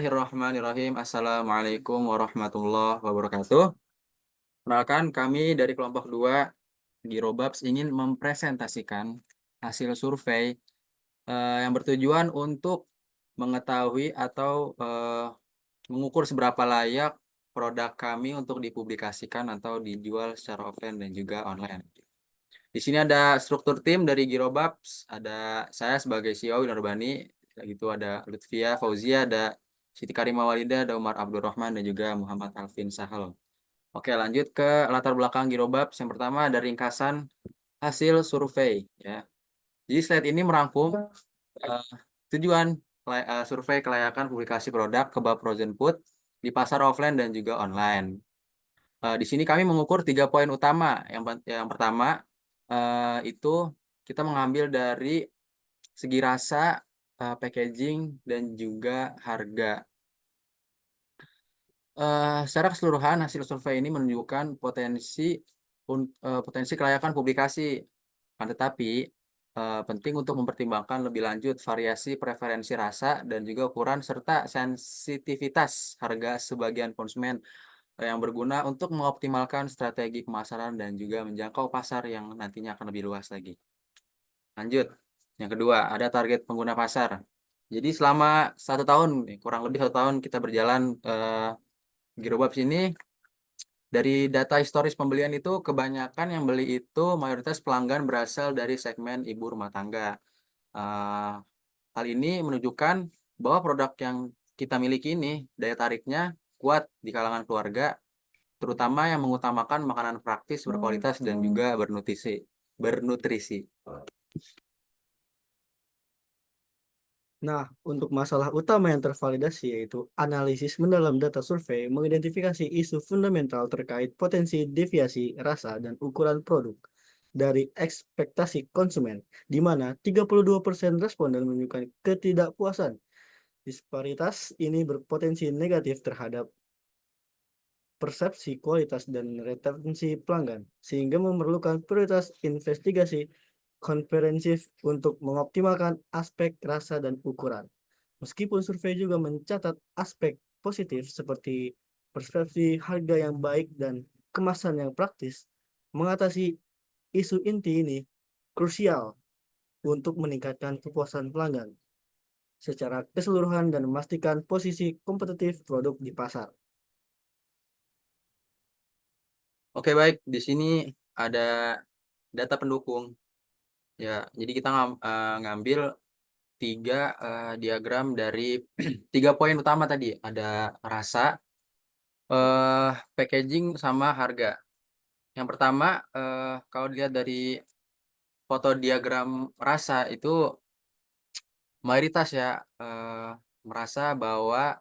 Bismillahirrahmanirrahim. Assalamualaikum warahmatullahi wabarakatuh. Perkenalkan, kami dari kelompok 2 Girobabs ingin mempresentasikan hasil survei yang bertujuan untuk mengetahui atau mengukur seberapa layak produk kami untuk dipublikasikan atau dijual secara offline dan juga online. Di sini ada struktur tim dari Girobabs, ada saya sebagai CEO Winar Bani, gitu ada Lutfia Fauzia, ada Siti Karimah Walida, ada Umar Abdurrahman, dan juga Muhammad Alvin Sahal. Oke, lanjut ke latar belakang Girobabs. Yang pertama ada ringkasan hasil survei, ya. Jadi slide ini merangkum eh, tujuan survei kelayakan publikasi produk kebab frozen food di pasar offline dan juga online. Di sini kami mengukur 3 poin utama. Yang pertama itu kita mengambil dari segi rasa, packaging, dan juga harga. Secara keseluruhan hasil survei ini menunjukkan potensi kelayakan publikasi. Tetapi penting untuk mempertimbangkan lebih lanjut variasi preferensi rasa dan juga ukuran serta sensitivitas harga sebagian konsumen yang berguna untuk mengoptimalkan strategi pemasaran dan juga menjangkau pasar yang nantinya akan lebih luas lagi. Lanjut, yang kedua ada target pengguna pasar. Jadi selama 1 tahun, kurang lebih 1 tahun kita berjalan, Girobabs ini dari data historis pembelian itu kebanyakan yang beli itu mayoritas pelanggan berasal dari segmen ibu rumah tangga. Eh, Hal ini menunjukkan bahwa produk yang kita miliki ini daya tariknya kuat di kalangan keluarga, terutama yang mengutamakan makanan praktis, berkualitas, dan juga bernutrisi. Bernutrisi. Nah, untuk masalah utama yang tervalidasi yaitu analisis mendalam data survei mengidentifikasi isu fundamental terkait potensi deviasi rasa dan ukuran produk dari ekspektasi konsumen, di mana 32% responden menunjukkan ketidakpuasan. Disparitas ini berpotensi negatif terhadap persepsi kualitas dan retensi pelanggan, sehingga memerlukan prioritas investigasi komprehensif untuk mengoptimalkan aspek rasa dan ukuran. Meskipun survei juga mencatat aspek positif seperti persepsi harga yang baik dan kemasan yang praktis, mengatasi isu inti ini krusial untuk meningkatkan kepuasan pelanggan secara keseluruhan dan memastikan posisi kompetitif produk di pasar. Oke, baik. Di sini ada data pendukung. Ya, jadi kita ngambil 3 diagram dari 3 poin utama tadi. Ada rasa, packaging, sama harga. Yang pertama, kalau dilihat dari foto diagram rasa itu mayoritas ya merasa bahwa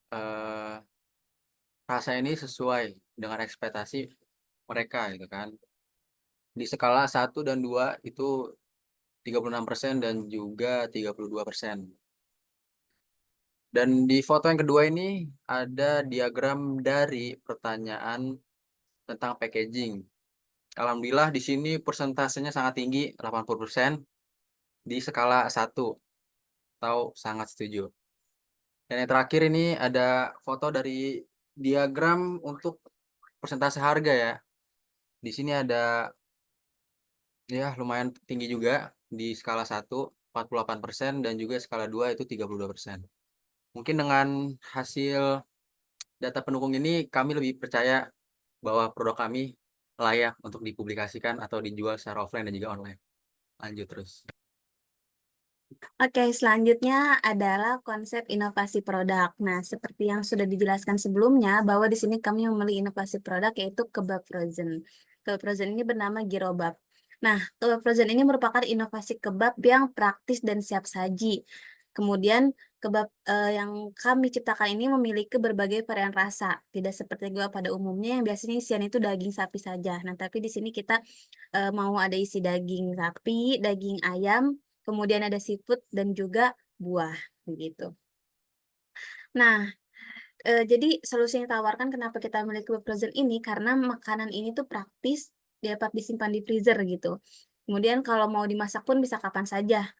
eh, rasa ini sesuai dengan ekspektasi mereka gitu kan. Di skala 1 dan 2 itu 36% dan juga 32%. Dan di foto yang kedua ini ada diagram dari pertanyaan tentang packaging. Alhamdulillah di sini persentasenya sangat tinggi, 80% di skala 1 atau sangat setuju. Dan yang terakhir ini ada foto dari diagram untuk persentase harga ya. Di sini ada ya lumayan tinggi juga di skala 1 48% dan juga skala 2 itu 32%. Mungkin dengan hasil data pendukung ini kami lebih percaya bahwa produk kami layak untuk dipublikasikan atau dijual secara offline dan juga online. Lanjut terus. Oke, selanjutnya adalah konsep inovasi produk. Nah, seperti yang sudah dijelaskan sebelumnya, bahwa di sini kami memilih inovasi produk yaitu kebab frozen. Kebab frozen ini bernama Girobab. Nah, kebab frozen ini merupakan inovasi kebab yang praktis dan siap saji. Kemudian, kebab yang kami ciptakan ini memiliki berbagai varian rasa. Tidak seperti kebab pada umumnya yang biasanya isian itu daging sapi saja. Nah, tapi di sini kita mau ada isi daging sapi, daging ayam, kemudian ada seafood dan juga buah begitu. Nah, jadi solusi yang ditawarkan kenapa kita memiliki web frozen ini karena makanan ini tuh praktis dapat disimpan di freezer gitu. Kemudian kalau mau dimasak pun bisa kapan saja.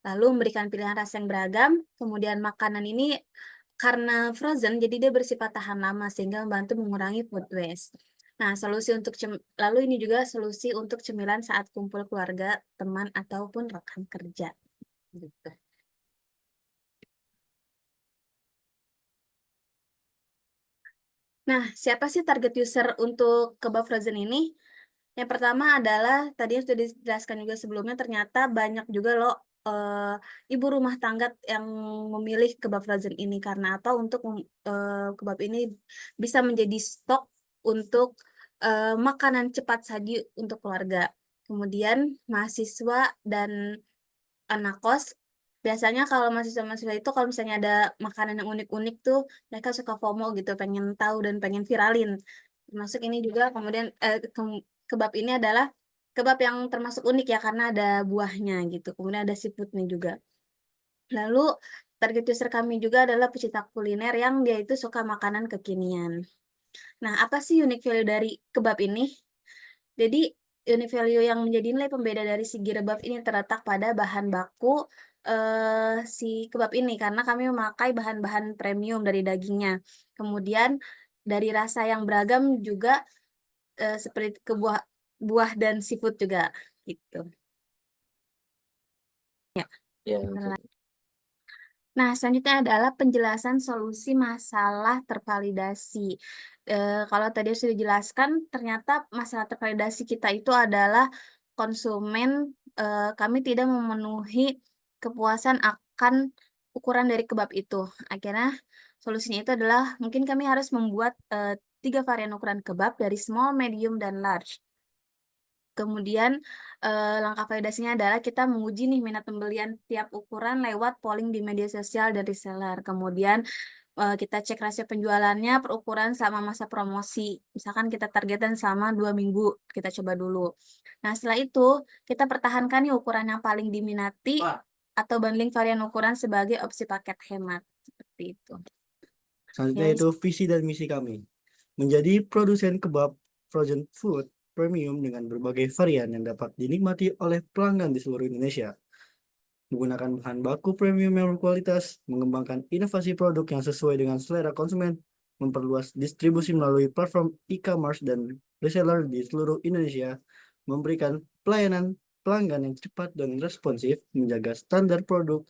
Lalu memberikan pilihan rasa yang beragam. Kemudian makanan ini karena frozen, jadi dia bersifat tahan lama sehingga membantu mengurangi food waste. Nah, lalu ini juga solusi untuk cemilan saat kumpul keluarga, teman ataupun rekan kerja. Gitu. Nah, siapa sih target user untuk kebab frozen ini? Yang pertama adalah tadi yang sudah dijelaskan juga sebelumnya, ternyata banyak juga loh ibu rumah tangga yang memilih kebab frozen ini. Karena apa? Untuk kebab ini bisa menjadi stok untuk makanan cepat saji untuk keluarga. Kemudian mahasiswa dan anak kos, biasanya kalau mahasiswa-mahasiswa itu kalau misalnya ada makanan yang unik-unik tuh mereka suka FOMO gitu, pengen tahu dan pengen viralin. Termasuk ini juga kemudian kebab ini adalah kebab yang termasuk unik ya karena ada buahnya gitu. Kemudian ada seafoodnya juga. Lalu target user kami juga adalah pecinta kuliner yang dia itu suka makanan kekinian. Nah, apa sih unique value dari kebab ini? Jadi unique value yang menjadi nilai pembeda dari si Girebab ini terletak pada bahan baku si kebab ini karena kami memakai bahan-bahan premium dari dagingnya. Kemudian dari rasa yang beragam juga seperti buah dan seafood juga gitu. Ya, Nah, selanjutnya adalah penjelasan solusi masalah tervalidasi. Kalau tadi sudah dijelaskan, ternyata masalah tervalidasi kita itu adalah konsumen, kami tidak memenuhi kepuasan akan ukuran dari kebab itu. Akhirnya solusinya itu adalah mungkin kami harus membuat 3 varian ukuran kebab dari small, medium, dan large. Kemudian langkah validasinya adalah kita menguji nih minat pembelian tiap ukuran lewat polling di media sosial dari reseller. Kemudian kita cek rasio penjualannya per ukuran selama masa promosi. Misalkan kita targetan selama 2 minggu, kita coba dulu. Nah, setelah itu kita pertahankan nih ukuran yang paling diminati atau bundling varian ukuran sebagai opsi paket hemat. Seperti itu. Selanjutnya Yes. itu visi dan misi kami. Menjadi produsen kebab frozen food premium dengan berbagai varian yang dapat dinikmati oleh pelanggan di seluruh Indonesia. Menggunakan bahan baku premium yang berkualitas, mengembangkan inovasi produk yang sesuai dengan selera konsumen, memperluas distribusi melalui platform e-commerce dan reseller di seluruh Indonesia, memberikan pelayanan pelanggan yang cepat dan responsif, menjaga standar produk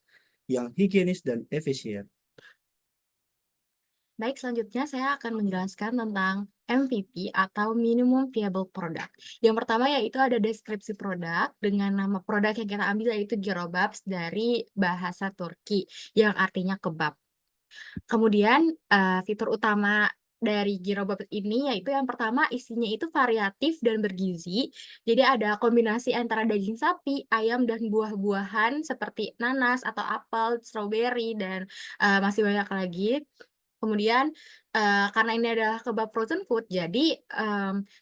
yang higienis dan efisien. Baik, selanjutnya saya akan menjelaskan tentang MVP atau Minimum Viable Product. Yang pertama yaitu ada deskripsi produk dengan nama produk yang kita ambil yaitu Girobabs dari bahasa Turki yang artinya kebab. Kemudian fitur utama dari Girobabs ini yaitu yang pertama isinya itu variatif dan bergizi. Jadi ada kombinasi antara daging sapi, ayam, dan buah-buahan seperti nanas atau apel, strawberry, dan masih banyak lagi. Kemudian karena ini adalah kebab frozen food, jadi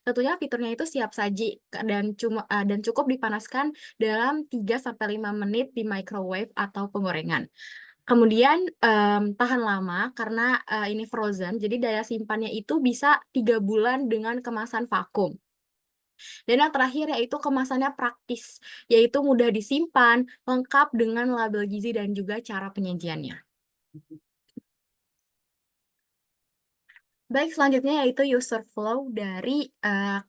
tentunya fiturnya itu siap saji dan cukup dipanaskan dalam 3-5 menit di microwave atau penggorengan. Kemudian tahan lama karena ini frozen, jadi daya simpannya itu bisa 3 bulan dengan kemasan vakum. Dan yang terakhir yaitu kemasannya praktis, yaitu mudah disimpan, lengkap dengan label gizi dan juga cara penyajiannya. Baik, selanjutnya yaitu user flow dari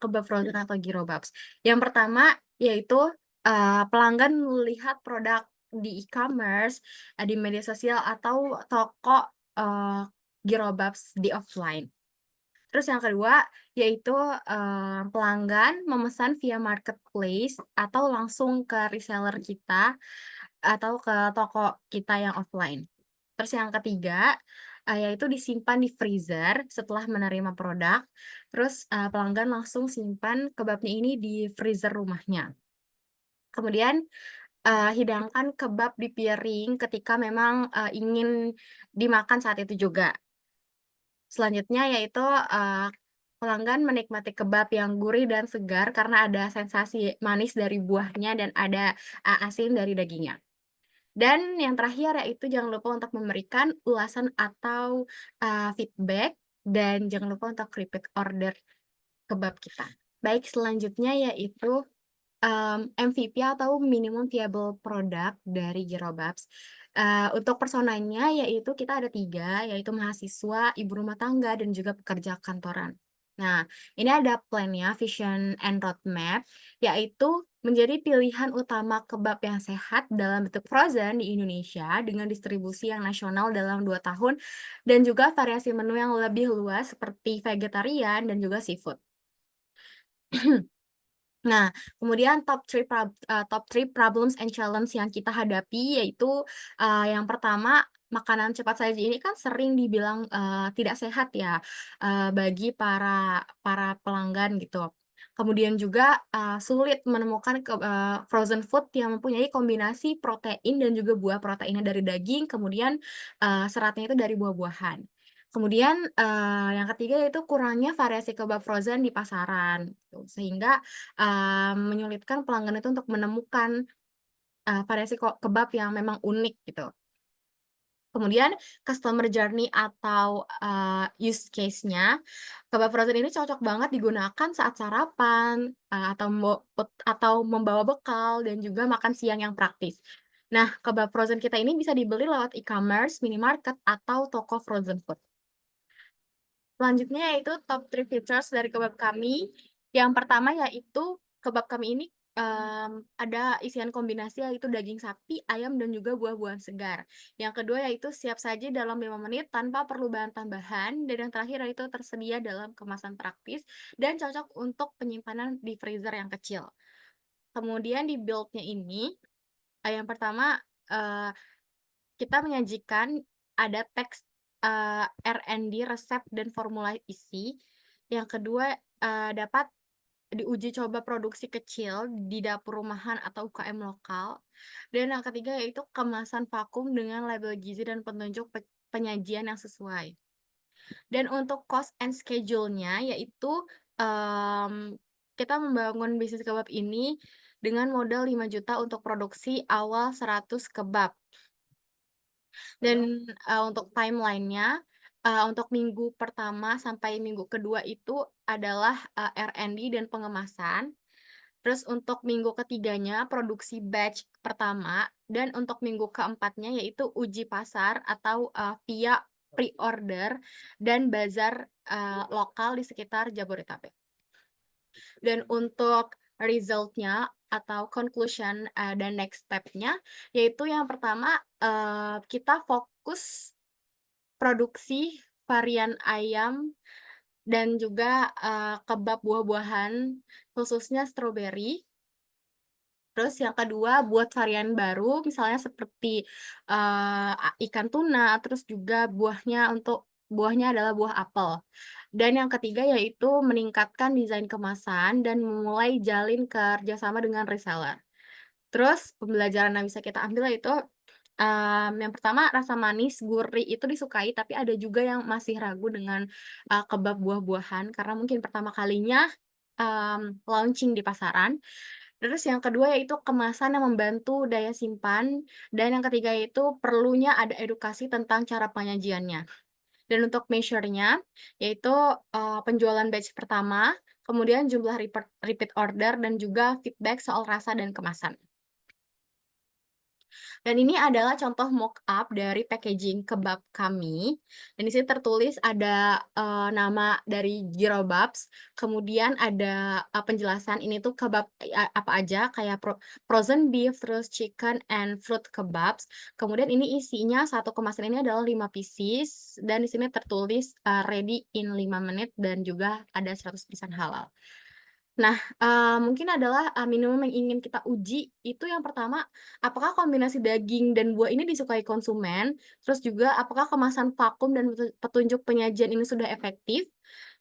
kebab frozen atau Girobabs. Yang pertama yaitu pelanggan melihat produk di e-commerce, di media sosial atau toko Girobabs di offline. Terus yang kedua yaitu pelanggan memesan via marketplace atau langsung ke reseller kita atau ke toko kita yang offline. Terus yang ketiga yaitu disimpan di freezer setelah menerima produk. Terus pelanggan langsung simpan kebabnya ini di freezer rumahnya. Kemudian hidangkan kebab di piring ketika memang ingin dimakan saat itu juga. Selanjutnya yaitu pelanggan menikmati kebab yang gurih dan segar karena ada sensasi manis dari buahnya dan ada asin dari dagingnya. Dan yang terakhir yaitu jangan lupa untuk memberikan ulasan atau feedback dan jangan lupa untuk repeat order kebab kita. Baik, selanjutnya yaitu MVP atau minimum viable product dari Girobabs. Untuk personanya yaitu kita ada 3, yaitu mahasiswa, ibu rumah tangga, dan juga pekerja kantoran. Nah, ini ada plannya, vision and roadmap, yaitu menjadi pilihan utama kebab yang sehat dalam bentuk frozen di Indonesia dengan distribusi yang nasional dalam 2 tahun dan juga variasi menu yang lebih luas seperti vegetarian dan juga seafood. Nah, kemudian top 3 problems and challenge yang kita hadapi yaitu yang pertama, makanan cepat saji ini kan sering dibilang tidak sehat ya bagi para pelanggan gitu. Kemudian juga sulit menemukan frozen food yang mempunyai kombinasi protein dan juga buah proteinnya dari daging, kemudian seratnya itu dari buah-buahan. Kemudian yang ketiga yaitu kurangnya variasi kebab frozen di pasaran, gitu. Sehingga menyulitkan pelanggan itu untuk menemukan variasi kebab yang memang unik gitu. Kemudian customer journey atau use case-nya, kebab frozen ini cocok banget digunakan saat sarapan atau membawa bekal dan juga makan siang yang praktis. Nah, kebab frozen kita ini bisa dibeli lewat e-commerce, minimarket, atau toko frozen food. Selanjutnya yaitu top 3 features dari kebab kami. Yang pertama yaitu kebab kami ini ada isian kombinasi yaitu daging sapi, ayam, dan juga buah-buahan segar. Yang kedua yaitu siap saji dalam 5 menit tanpa perlu bahan tambahan. Dan yang terakhir yaitu tersedia dalam kemasan praktis dan cocok untuk penyimpanan di freezer yang kecil. Kemudian di build-nya ini, yang pertama kita menyajikan ada teks R&D resep dan formula isi. Yang kedua dapat diuji coba produksi kecil di dapur rumahan atau UKM lokal. Dan yang ketiga yaitu kemasan vakum dengan label gizi dan petunjuk penyajian yang sesuai. Dan untuk cost and schedule-nya yaitu kita membangun bisnis kebab ini dengan modal 5 juta untuk produksi awal 100 kebab. Dan untuk timeline-nya, untuk minggu pertama sampai minggu kedua itu adalah R&D dan pengemasan. Terus untuk minggu ketiganya produksi batch pertama, dan untuk minggu keempatnya yaitu uji pasar atau via pre-order dan bazar lokal di sekitar Jabodetabek. Dan untuk result-nya atau conclusion dan next step-nya yaitu yang pertama kita fokus produksi varian ayam dan juga kebab buah-buahan khususnya stroberi. Terus yang kedua buat varian baru misalnya seperti ikan tuna, terus juga buahnya adalah buah apel. Dan yang ketiga yaitu meningkatkan desain kemasan dan memulai jalin kerjasama dengan reseller. Terus pembelajaran yang bisa kita ambil yaitu yang pertama rasa manis, gurih itu disukai, tapi ada juga yang masih ragu dengan kebab buah-buahan karena mungkin pertama kalinya launching di pasaran. Terus yang kedua yaitu kemasan yang membantu daya simpan, dan yang ketiga yaitu perlunya ada edukasi tentang cara penyajiannya. Dan untuk measure-nya yaitu penjualan batch pertama, kemudian jumlah repeat order, dan juga feedback soal rasa dan kemasan. Dan ini adalah contoh mock-up dari packaging kebab kami. Dan di sini tertulis ada nama dari Girobabs, kemudian ada penjelasan ini tuh kebab apa aja, kayak frozen beef, terus chicken and fruit kebabs. Kemudian ini isinya satu kemasan ini adalah 5 pieces, dan di sini tertulis ready in 5 menit, dan juga ada 100% halal. Nah, mungkin adalah minimum yang ingin kita uji itu yang pertama, apakah kombinasi daging dan buah ini disukai konsumen, terus juga apakah kemasan vakum dan petunjuk penyajian ini sudah efektif,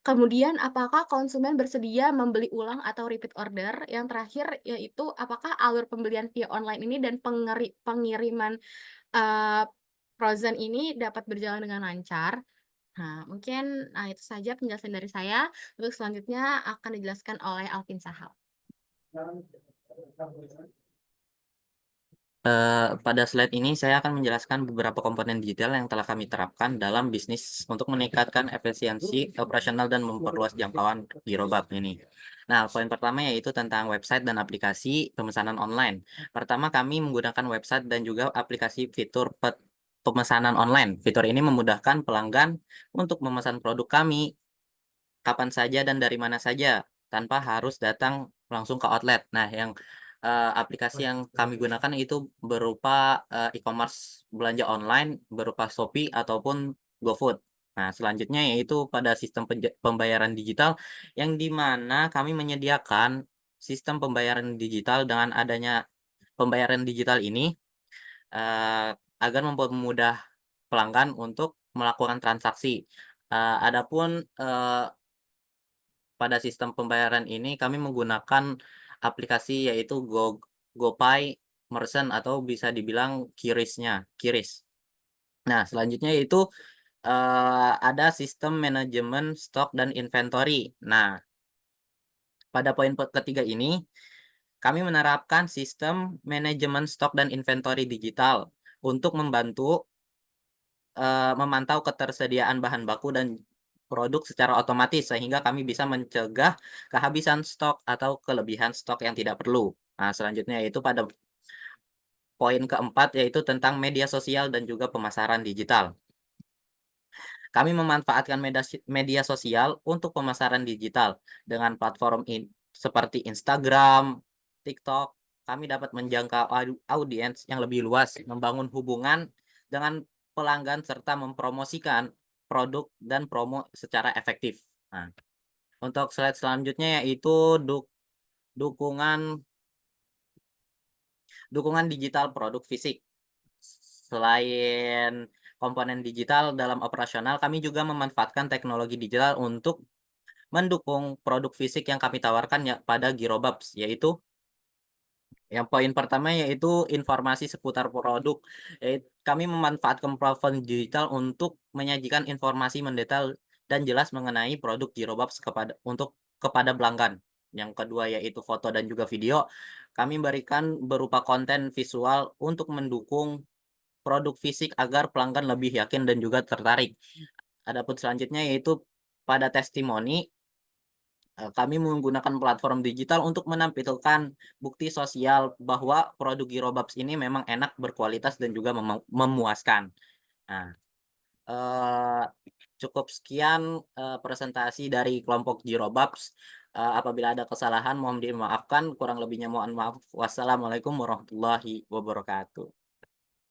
kemudian apakah konsumen bersedia membeli ulang atau repeat order, yang terakhir yaitu apakah alur pembelian via online ini dan pengiriman frozen ini dapat berjalan dengan lancar. Nah, mungkin itu saja penjelasan dari saya. Untuk selanjutnya akan dijelaskan oleh Alvin Sahal. Pada slide ini saya akan menjelaskan beberapa komponen digital yang telah kami terapkan dalam bisnis untuk meningkatkan efisiensi operasional dan memperluas jangkauan Girobab ini. Nah, poin pertama yaitu tentang website dan aplikasi pemesanan online. Pertama, kami menggunakan website dan juga aplikasi fitur pemesanan online. Fitur ini memudahkan pelanggan untuk memesan produk kami kapan saja dan dari mana saja tanpa harus datang langsung ke outlet. Nah, aplikasi yang kami gunakan itu berupa e-commerce belanja online berupa Shopee ataupun GoFood. Nah, selanjutnya yaitu pada sistem pembayaran digital yang di mana kami menyediakan sistem pembayaran digital. Dengan adanya pembayaran digital ini agar mempermudah pelanggan untuk melakukan transaksi. Adapun pada sistem pembayaran ini kami menggunakan aplikasi yaitu GoPay Merchant atau bisa dibilang QRIS. Nah, selanjutnya yaitu ada sistem manajemen stok dan inventory. Nah, pada poin ketiga ini kami menerapkan sistem manajemen stok dan inventory digital untuk membantu memantau ketersediaan bahan baku dan produk secara otomatis sehingga kami bisa mencegah kehabisan stok atau kelebihan stok yang tidak perlu. Nah, selanjutnya yaitu pada poin keempat yaitu tentang media sosial dan juga pemasaran digital. Kami memanfaatkan media sosial untuk pemasaran digital dengan platform seperti Instagram, TikTok. Kami dapat menjangkau audiens yang lebih luas, membangun hubungan dengan pelanggan serta mempromosikan produk dan promo secara efektif. Nah, untuk slide selanjutnya yaitu dukungan digital produk fisik. Selain komponen digital dalam operasional, kami juga memanfaatkan teknologi digital untuk mendukung produk fisik yang kami tawarkan ya pada Girobabs, yaitu yang poin pertama yaitu informasi seputar produk. Kami memanfaatkan platform digital untuk menyajikan informasi mendetail dan jelas mengenai produk Girobabs kepada pelanggan. Yang kedua yaitu foto dan juga video. Kami berikan berupa konten visual untuk mendukung produk fisik agar pelanggan lebih yakin dan juga tertarik. Adapun selanjutnya yaitu pada testimoni, kami menggunakan platform digital untuk menampilkan bukti sosial bahwa produk Girobabs ini memang enak, berkualitas, dan juga memuaskan. Nah, eh, cukup sekian presentasi dari kelompok Girobabs. Apabila ada kesalahan mohon dimaafkan, kurang lebihnya mohon maaf. Wassalamualaikum warahmatullahi wabarakatuh.